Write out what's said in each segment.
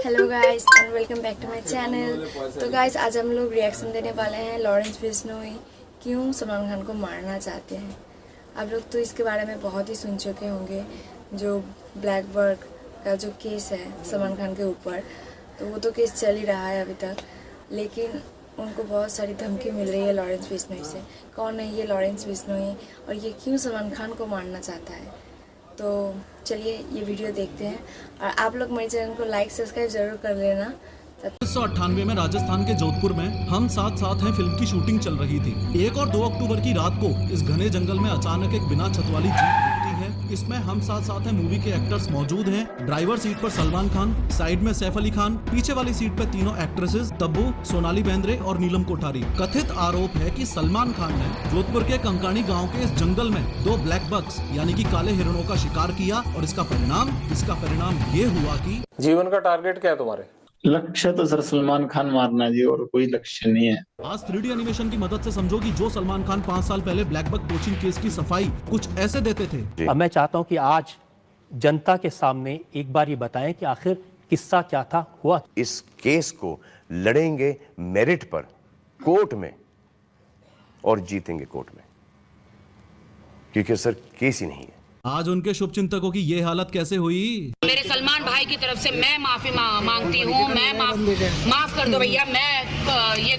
Hello guys and welcome back to my channel. तो guys आज हम लोग रिएक्शन देने वाले हैं लॉरेंस बिश्नोई क्यों सलमान खान को मारना चाहते हैं। आप लोग तो इसके बारे में बहुत ही सुन चुके होंगे, जो ब्लैक बर्ड का जो केस है सलमान खान के ऊपर, तो वो तो केस चल ही रहा है अभी तक, लेकिन उनको बहुत सारी धमकी मिल रही है लॉरेंस बिश्नोई से। कौन है ये लॉरेंस बिश्नोई और ये क्यों सलमान खान को मारना चाहता है? तो चलिए ये वीडियो देखते हैं और आप लोग मेरे चैनल को लाइक सब्सक्राइब जरूर कर लेना। 1998 में राजस्थान के जोधपुर में हम साथ साथ हैं फिल्म की शूटिंग चल रही थी। 1 और 2 अक्टूबर की रात को इस घने जंगल में अचानक एक बिना छत वाली जीप दिखती है। इसमें हम साथ साथ हैं मूवी के एक्टर्स मौजूद हैं। ड्राइवर सीट पर सलमान खान, साइड में सैफ अली खान, पीछे वाली सीट पर तीनों एक्ट्रेसेस तब्बू, सोनाली बेंद्रे और नीलम कोठारी। कथित आरोप है कि सलमान खान ने जोधपुर के कंकानी गाँव के इस जंगल में 2 ब्लैक बक्स यानी कि काले हिरणों का शिकार किया और इसका परिणाम ये हुआ कि जीवन का टारगेट क्या है तुम्हारे? लक्ष्य तो सर सलमान खान मारना जी, और कोई लक्ष्य नहीं है। आज 3D एनिमेशन की मदद से समझो कि जो सलमान खान 5 साल पहले ब्लैक बक पोचिंग केस की सफाई कुछ ऐसे देते थे। अब मैं चाहता हूं कि आज जनता के सामने एक बार ये बताएं कि आखिर किस्सा क्या था, हुआ। इस केस को लड़ेंगे मेरिट पर कोर्ट में और जीतेंगे कोर्ट में, क्योंकि सर केस ही नहीं है। आज उनके शुभचिंतकों की ये हालत कैसे हुई? मेरे सलमान भाई की तरफ से मैं माफी मांगती हूँ। मैं माफ कर दो भैया। मैं ये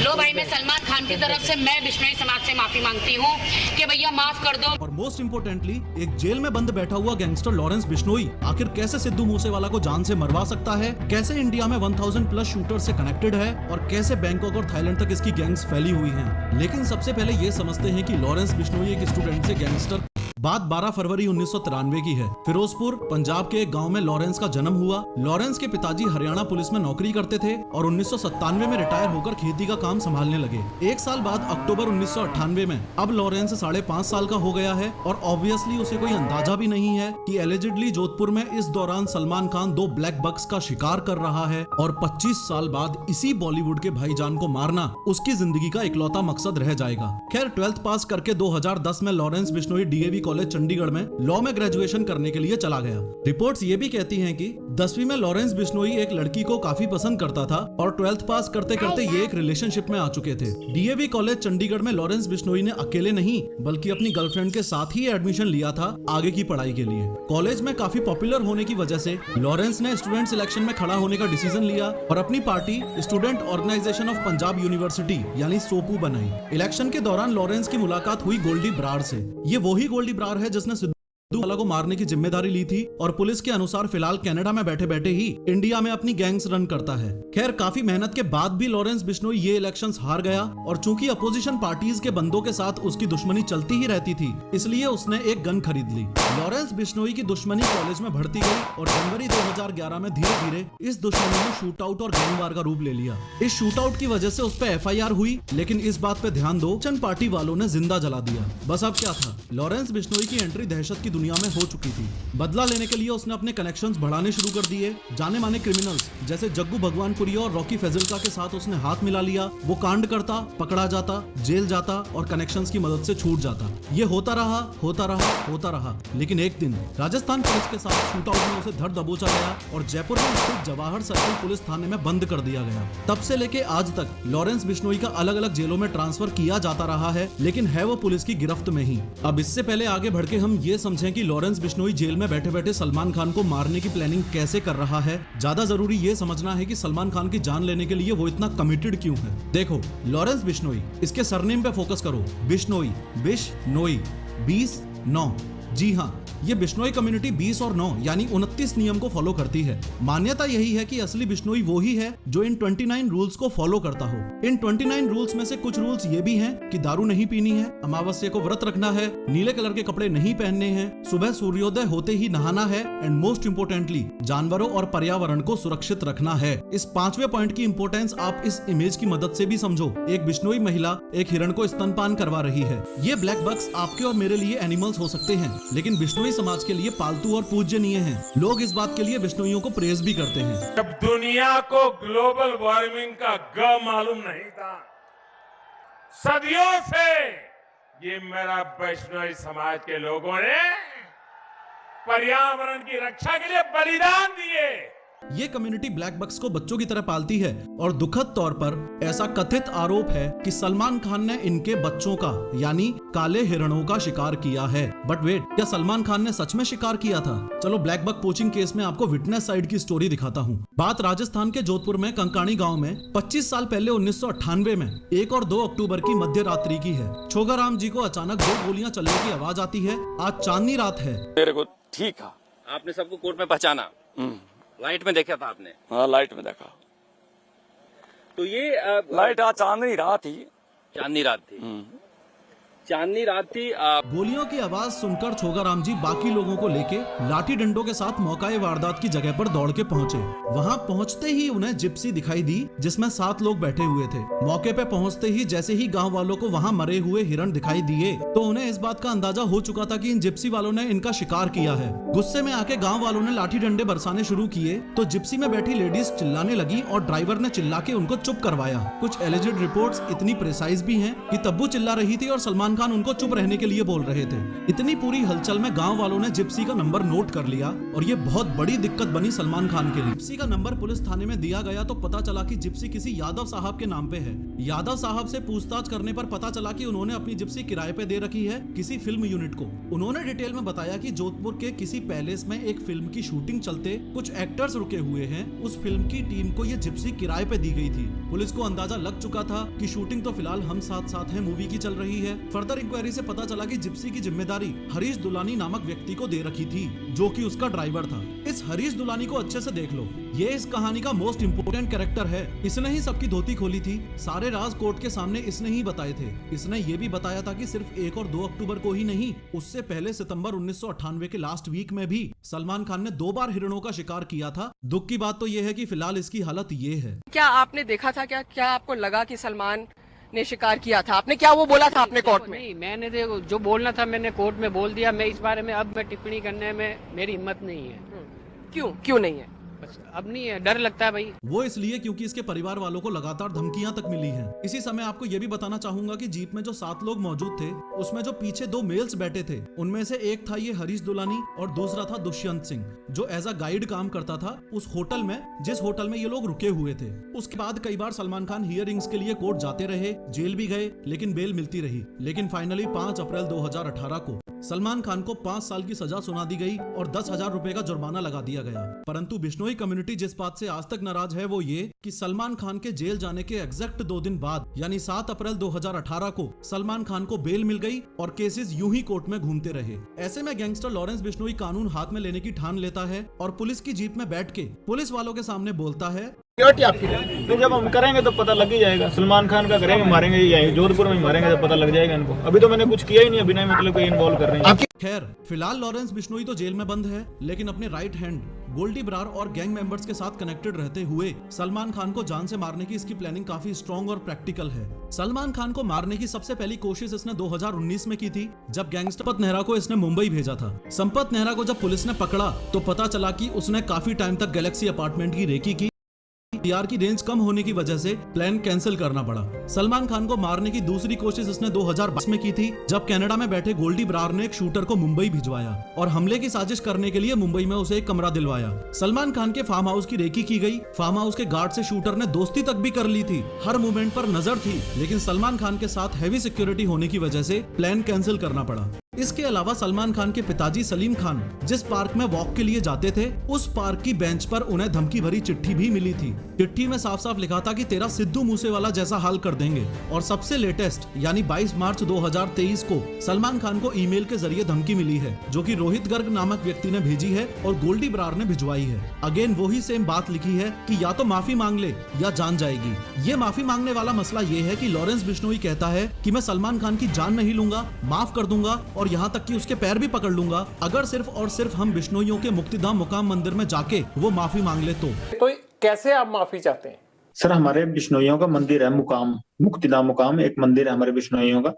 लो भाई, मैं सलमान खान की तरफ से मैं बिश्नोई समाज से माफी मांगती हूँ कि भैया माफ कर दो। और मोस्ट इम्पोर्टेंटली एक जेल में बंद बैठा हुआ गैंगस्टर लॉरेंस बिश्नोई आखिर कैसे सिद्धू मूसेवाला को जान से मरवा सकता है, कैसे इंडिया में 1000 प्लस शूटर से कनेक्टेड है और कैसे बैंकॉक और थाईलैंड तक इसकी गैंग्स फैली हुई हैं। लेकिन सबसे पहले ये समझते हैं कि लॉरेंस बिश्नोई एक स्टूडेंट से गैंगस्टर। बात 12 फरवरी 1993 की है। फिरोजपुर पंजाब के एक गांव में लॉरेंस का जन्म हुआ। लॉरेंस के पिताजी हरियाणा पुलिस में नौकरी करते थे और 1997 में रिटायर होकर खेती का काम संभालने लगे। 1 साल बाद अक्टूबर 1998 में अब लॉरेंस 5.5 साल का हो गया है और ऑब्वियसली उसे कोई अंदाजा भी नहीं है कि एलिजिडली जोधपुर में इस दौरान सलमान खान 2 ब्लैक बक्स का शिकार कर रहा है और 25 साल बाद इसी बॉलीवुड के भाईजान को मारना उसकी जिंदगी का इकलौता मकसद रह जाएगा। खैर 12th पास करके 2010 में Lawrence Bishnoi DAV college Chandigarh में लॉ में ग्रेजुएशन करने के लिए चला गया। रिपोर्ट्स ये भी कहती हैं कि 10वीं में लॉरेंस बिश्नोई एक लड़की को काफी पसंद करता था और 12th पास करते करते ये एक रिलेशनशिप में आ चुके थे। डीएवी कॉलेज चंडीगढ़ में लॉरेंस बिश्नोई ने अकेले नहीं बल्कि अपनी गर्लफ्रेंड के साथ ही एडमिशन लिया था आगे की पढ़ाई के लिए। कॉलेज में काफी पॉपुलर होने की वजह से लॉरेंस ने स्टूडेंट सिलेक्शन में खड़ा होने का डिसीजन लिया और अपनी party student organization of Punjab University यानी सोपू बनाई। इलेक्शन के दौरान लॉरेंस की मुलाकात हुई गोल्डी ब्रार से। ये वही गोल्डी ब्रार है जिसने सिद्धू वाला को मारने की जिम्मेदारी ली थी और पुलिस के अनुसार फिलहाल कनाडा में बैठे बैठे ही इंडिया में अपनी गैंग्स रन करता है। खैर काफी मेहनत के बाद भी लॉरेंस बिश्नोई ये इलेक्शंस हार गया और चूंकि अपोजिशन पार्टीज के बंदों के साथ उसकी दुश्मनी चलती ही रहती थी, इसलिए उसने एक गन खरीद ली। लॉरेंस बिश्नोई की दुश्मनी कॉलेज में बढ़ती गई और जनवरी 2011 में धीरे धीरे इस दुश्मनी ने शूट आउट और गैंगवार का रूप ले लिया। इस शूट आउट की वजह से उस पर FIR हुई, लेकिन इस बात पे ध्यान दो, चंद पार्टी वालों ने जिंदा जला दिया। बस अब क्या था, लॉरेंस बिश्नोई की एंट्री दहशत की दुनिया में हो चुकी थी। बदला लेने के लिए उसने अपने कनेक्शंस बढ़ाने शुरू कर दिए। जाने माने क्रिमिनल्स जैसे जग्गू भगवानपुरिया और रॉकी फैजलका के साथ उसने हाथ मिला लिया। वो कांड करता, पकड़ा जाता, जेल जाता और कनेक्शंस की मदद से छूट जाता। ये होता रहा, लेकिन एक दिन राजस्थान पुलिस के साथ शूट आउट में उसे धर दबोचा गया और जयपुर में स्थित जवाहर सर्किल पुलिस थाने में बंद कर दिया गया। तब से लेके आज तक लॉरेंस बिश्नोई का अलग अलग जेलों में ट्रांसफर किया जाता रहा है, लेकिन है वो पुलिस की गिरफ्त में ही। अब इससे पहले आगे बढ़ के हम ये समझें कि लॉरेंस बिश्नोई जेल में बैठे बैठे सलमान खान को मारने की प्लानिंग कैसे कर रहा है। ज्यादा जरूरी ये समझना है कि सलमान खान की जान लेने के लिए वो इतना कमिटेड क्यों है। देखो लॉरेंस बिश्नोई, इसके सरनेम पे फोकस करो। बिश्नोई, 20 9। जी हाँ, ये बिश्नोई कम्युनिटी 20 और 9 यानी 29 नियम को फॉलो करती है। मान्यता यही है कि असली बिश्नोई वो ही है जो इन 29 रूल्स को फॉलो करता हो। इन 29 रूल्स में से कुछ रूल्स ये भी हैं कि दारू नहीं पीनी है, अमावस्या को व्रत रखना है, नीले कलर के कपड़े नहीं पहनने हैं, सुबह सूर्योदय होते ही नहाना है एंड मोस्ट इम्पोर्टेंटली जानवरों और पर्यावरण को सुरक्षित रखना है। इस 5वें पॉइंट की इंपोर्टेंस आप इस इमेज की मदद से भी समझो। एक बिश्नोई महिला एक हिरण को स्तनपान करवा रही है। ये ब्लैक बक्स आपके और मेरे लिए एनिमल्स हो सकते हैं, लेकिन बिश्नोई समाज के लिए पालतू और पूज्यनीय हैं। लोग इस बात के लिए बिश्नोइयों को प्रेज भी करते हैं। जब दुनिया को ग्लोबल वार्मिंग का ग मालूम नहीं था, सदियों से ये मेरा वैष्णव समाज के लोगों ने पर्यावरण की रक्षा के लिए बलिदान दिए। ये कम्युनिटी ब्लैक बक्स को बच्चों की तरह पालती है और दुखद तौर पर ऐसा कथित आरोप है कि सलमान खान ने इनके बच्चों का यानी काले हिरणों का शिकार किया है। बट वेट, क्या सलमान खान ने सच में शिकार किया था? चलो ब्लैक बक पोचिंग केस में आपको विटनेस साइड की स्टोरी दिखाता हूँ। बात राजस्थान के जोधपुर में कंकाणी गांव में 25 साल पहले 1998 में 1 और 2 अक्टूबर की मध्य रात्रि की है। छोगाराम जी को अचानक 2 गोलियां चलने की आवाज आती है। आज चांदनी रात है। मेरे को ठीक है। आपने सबको कोर्ट में पहचाना? लाइट में देखा था आपने? हाँ, लाइट में देखा। तो ये लाइट आज चांदनी रात थी। चांदनी रात थी। चांदनी रात थी। गोलियों की आवाज सुनकर छोगाराम जी बाकी लोगों को लेके लाठी डंडों के साथ मौकाए वारदात की जगह पर दौड़ के पहुंचे। वहां पहुंचते ही उन्हें जिप्सी दिखाई दी जिसमें 7 लोग बैठे हुए थे। मौके पे पहुंचते ही जैसे ही गांव वालों को वहां मरे हुए हिरण दिखाई दिए तो उन्हें इस बात का अंदाजा हो चुका था कि इन जिप्सी वालों ने इनका शिकार किया है। गुस्से में आके गाँव वालों ने लाठी डंडे बरसाने शुरू किए तो जिप्सी में बैठी लेडीज चिल्लाने लगी और ड्राइवर ने चिल्ला के उनको चुप करवाया। कुछ एलिजिड रिपोर्ट्स इतनी प्रिसाइज भी हैं कि तब्बू चिल्ला रही थी और सलमान खान उनको चुप रहने के लिए बोल रहे थे। इतनी पूरी हलचल में गांव वालों ने जिप्सी का नंबर नोट कर लिया और ये बहुत बड़ी दिक्कत बनी सलमान खान के लिए। जिप्सी का नंबर पुलिस थाने में दिया गया तो पता चला कि जिप्सी किसी यादव साहब के नाम पे है। यादव साहब से पूछताछ करने पर पता चला कि उन्होंने अपनी जिप्सी किराए पे दे रखी है किसी फिल्म यूनिट को। उन्होंने डिटेल में बताया कि जोधपुर के किसी पैलेस में एक फिल्म की शूटिंग चलते कुछ एक्टर्स रुके हुए हैं। उस फिल्म की टीम को ये जिप्सी किराए पे दी गई थी। पुलिस को अंदाजा लग चुका था कि शूटिंग तो फिलहाल हम साथ साथ हैं मूवी की चल रही है। फर्दर इंक्वायरी से पता चला कि जिप्सी की जिम्मेदारी हरीश दुलानी नामक व्यक्ति को दे रखी थी जो कि उसका ड्राइवर था। इस हरीश दुलानी को अच्छे से देख लो, ये इस कहानी का मोस्ट इम्पोर्टेंट कैरेक्टर है। इसने ही सबकी धोती खोली थी। सारे राज कोर्ट के सामने इसने ही बताए थे। इसने ये भी बताया था कि सिर्फ 1 और 2 अक्टूबर को ही नहीं, उससे पहले सितंबर 1998 के लास्ट वीक में भी सलमान खान ने 2 बार हिरणों का शिकार किया था। दुख की बात तो ये है कि फिलहाल इसकी हालत ये है। क्या आपने देखा था? क्या आपको लगा कि सलमान ने शिकार किया था? आपने क्या वो बोला था अपने कोर्ट में? नहीं, मैंने जो बोलना था मैंने कोर्ट में बोल दिया। मैं इस बारे में अब मैं टिप्पणी करने में मेरी हिम्मत नहीं है। क्यों नहीं है? बस अब नहीं है, डर लगता है भाई। वो इसलिए क्योंकि इसके परिवार वालों को लगातार धमकियां तक मिली हैं। इसी समय आपको ये भी बताना चाहूंगा कि जीप में जो 7 लोग मौजूद थे उसमें जो पीछे 2 मेल्स बैठे थे उनमें से एक था ये हरीश दुलानी और दूसरा था दुष्यंत सिंह जो एज अ गाइड काम करता था उस होटल में जिस होटल में ये लोग रुके हुए थे। उसके बाद कई बार सलमान खान हियरिंग्स के लिए कोर्ट जाते रहे, जेल भी गए लेकिन बेल मिलती रही। लेकिन फाइनली 5 अप्रैल 2018 को सलमान खान को 5 साल की सजा सुना दी गई और 10,000 रुपए का जुर्माना लगा दिया गया। परंतु बिश्नोई कम्युनिटी जिस बात से आज तक नाराज है वो ये कि सलमान खान के जेल जाने के एग्जैक्ट 2 दिन बाद यानी 7 अप्रैल 2018 को सलमान खान को बेल मिल गई और केसेस यूं ही कोर्ट में घूमते रहे। ऐसे में गैंगस्टर लॉरेंस बिश्नोई कानून हाथ में लेने की ठान लेता है और पुलिस की जीप में बैठ के पुलिस वालों के सामने बोलता है, तो जब हम करेंगे तो पता लग ही जाएगा। सलमान खान का करेंगे, मारेंगे ही, जोधपुर में मारेंगे तो पता लग जाएगा इनको। अभी तो मैंने कुछ किया ही नहीं, बिना मतलब कोई इन्वॉल्व कर रहे हैं। खैर फिलहाल लॉरेंस बिश्नोई तो जेल में बंद है लेकिन अपने राइट हैंड गोल्डी ब्रार और गैंग मेंबर्स के साथ कनेक्टेड रहते हुए सलमान खान को जान से मारने की इसकी प्लानिंग काफी स्ट्रॉन्ग और प्रैक्टिकल है। सलमान खान को मारने की सबसे पहली कोशिश इसने 2019 में की थी जब गैंगस्टर संपत नेहरा को इसने मुंबई भेजा था। संपत नेहरा को जब पुलिस ने पकड़ा तो पता चला कि उसने काफी टाइम तक गैलेक्सी अपार्टमेंट की रेकी की। पीआर की रेंज कम होने की वजह से प्लान कैंसिल करना पड़ा। सलमान खान को मारने की दूसरी कोशिश इसने 2022 में की थी जब कनाडा में बैठे गोल्डी ब्रार ने एक शूटर को मुंबई भिजवाया और हमले की साजिश करने के लिए मुंबई में उसे एक कमरा दिलवाया। सलमान खान के फार्म हाउस की रेकी की गई। फार्म हाउस के गार्ड से शूटर ने दोस्ती तक भी कर ली थी। हर मूवमेंट पर नजर थी लेकिन सलमान खान के साथ हैवी सिक्योरिटी होने की वजह से प्लान कैंसिल करना पड़ा। इसके अलावा सलमान खान के पिताजी सलीम खान जिस पार्क में वॉक के लिए जाते थे उस पार्क की बेंच पर उन्हें धमकी भरी चिट्ठी भी मिली थी। चिट्ठी में साफ साफ लिखा था कि तेरा सिद्धू मूसेवाला जैसा हाल कर देंगे। और सबसे लेटेस्ट यानी 22 मार्च 2023 को सलमान खान को ईमेल के जरिए धमकी मिली है जो कि रोहित गर्ग नामक व्यक्ति ने भेजी है और गोल्डी ब्रार ने भिजवाई है। अगेन वही सेम बात लिखी है कि या तो माफी मांग ले या जान जाएगी। ये माफी मांगने वाला मसला ये है कि लॉरेंस बिश्नोई कहता है कि मैं सलमान खान की जान नहीं लूंगा, माफ कर दूंगा और यहाँ तक कि उसके पैर भी पकड़ लूंगा अगर सिर्फ और सिर्फ हम बिश्नोइयों के मुक्तिधाम मुकाम मंदिर में जाके वो माफी मांग ले। तो कैसे आप माफी चाहते हैं? सर हमारे बिश्नोइयों का मंदिर है मुकाम, मुक्तिधाम मुकाम एक मंदिर है हमारे बिश्नोइयों का।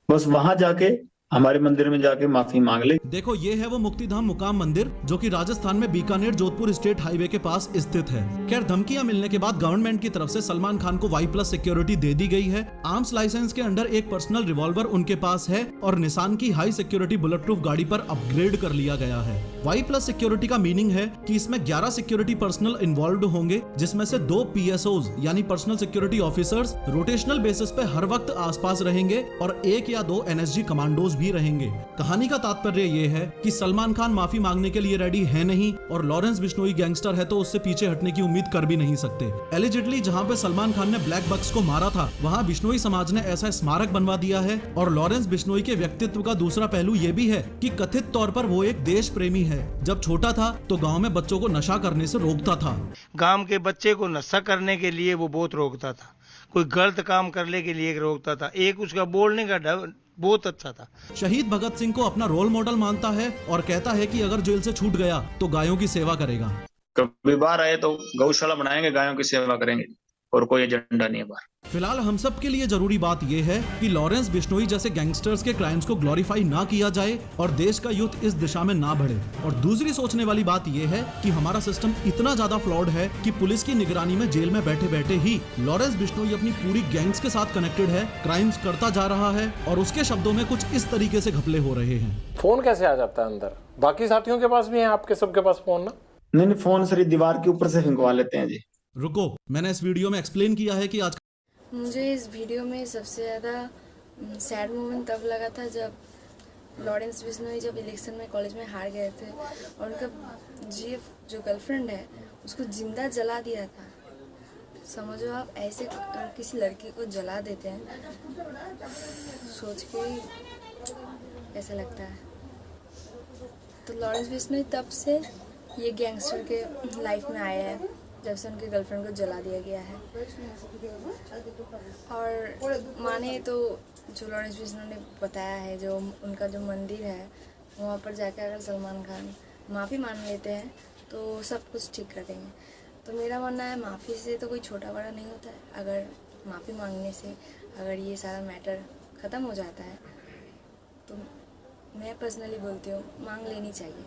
बस वहां जाके हमारे मंदिर में जाके माफी मांग ले। देखो ये है वो मुक्तिधाम मुकाम मंदिर जो कि राजस्थान में बीकानेर जोधपुर स्टेट हाईवे के पास स्थित है। खैर धमकियां मिलने के बाद गवर्नमेंट की तरफ से सलमान खान को Y+ सिक्योरिटी दे दी गई है। आर्म्स लाइसेंस के अंडर एक पर्सनल रिवॉल्वर उनके पास है और निसान की हाई सिक्योरिटी बुलेट प्रूफ गाड़ी पर अपग्रेड कर लिया गया है। Y+ सिक्योरिटी का मीनिंग है कि इसमें 11 सिक्योरिटी पर्सनल इन्वॉल्व होंगे, जिसमें से 2 PSOs यानी personal security officers rotational basis पे हर वक्त आसपास रहेंगे और 1 या 2 NSG कमांडोज भी रहेंगे। कहानी का तात्पर्य ये है कि सलमान खान माफी मांगने के लिए रेडी है नहीं और लॉरेंस बिश्नोई गैंगस्टर है तो उससे पीछे हटने की उम्मीद कर भी नहीं सकते। एलिजिडली जहां पे सलमान खान ने ब्लैक बक्स को मारा था वहां बिश्नोई समाज ने ऐसा स्मारक बनवा दिया है। और लॉरेंस बिश्नोई के व्यक्तित्व का दूसरा पहलू ये भी है कि कथित तौर पर वो एक देश प्रेमी है। जब छोटा था तो गाँव में बच्चों को नशा करने से रोकता था। गांव के बच्चे को नशा करने के लिए वो बहुत रोकता था, कोई गलत काम करने के लिए रोकता था। एक उसका बोलने का ढंग बहुत अच्छा था। शहीद भगत सिंह को अपना रोल मॉडल मानता है और कहता है कि अगर जेल से छूट गया तो गायों की सेवा करेगा। कभी बाहर आए तो गौशाला बनाएंगे, गायों की सेवा करेंगे और कोई एजेंडा नहीं है बाहर। फिलहाल हम सब के लिए जरूरी बात यह है कि लॉरेंस बिश्नोई जैसे गैंगस्टर्स के क्राइम्स को ग्लोरीफाई ना किया जाए और देश का यूथ इस दिशा में ना बढ़े। और दूसरी सोचने वाली बात यह है कि हमारा सिस्टम इतना ज्यादा फ्लॉड है कि पुलिस की निगरानी में जेल में बैठे बैठे ही लॉरेंस बिश्नोई अपनी पूरी गैंग्स के साथ कनेक्टेड है, क्राइम्स करता जा रहा है और उसके शब्दों में कुछ इस तरीके से घपले हो रहे हैं। फोन कैसे आ जाता है अंदर? बाकी साथियों के पास भी है, आपके सबके पास फोन ना? नहीं, फोन सर दीवार के ऊपर से फेंकवा लेते हैं जी। रुको, मैंने इस वीडियो में एक्सप्लेन किया है कि आज मुझे इस वीडियो में सबसे ज़्यादा सैड मोमेंट तब लगा था जब लॉरेंस बिश्नोई जब इलेक्शन में कॉलेज में हार गए थे और उनका GF जो गर्लफ्रेंड है उसको जिंदा जला दिया था। समझो आप, ऐसे किसी लड़की को जला देते हैं, सोच के ही ऐसा लगता है। तो लॉरेंस बिश्नोई तब से ये गैंगस्टर के लाइफ में आया है जब से उनके गर्लफ्रेंड को जला दिया गया है। और माने तो जो लॉरेंस बिश्नोई ने बताया है, जो उनका जो मंदिर है वहाँ पर जाकर अगर सलमान खान माफ़ी मांग लेते हैं तो सब कुछ ठीक कर देंगे। तो मेरा मानना है माफ़ी से तो कोई छोटा बड़ा नहीं होता है। अगर माफ़ी मांगने से अगर ये सारा मैटर ख़त्म हो जाता है तो मैं पर्सनली बोलती हूँ मांग लेनी चाहिए।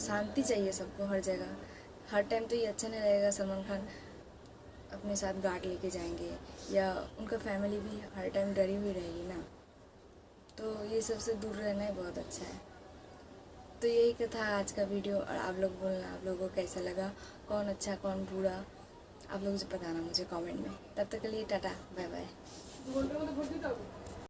शांति चाहिए सबको हर जगह। हर टाइम तो ये अच्छा नहीं लगेगा सलमान खान अपने साथ गार्ड लेके जाएंगे या उनका फैमिली भी हर टाइम डरी हुई रहेगी ना। तो ये सबसे दूर रहना ही बहुत अच्छा है। तो यही था आज का वीडियो। और आप लोग बोलना आप लोगों को कैसा लगा, कौन अच्छा कौन बुरा, आप लोग बताना मुझे कमेंट में। तब तक के लिए टाटा बाय बाय।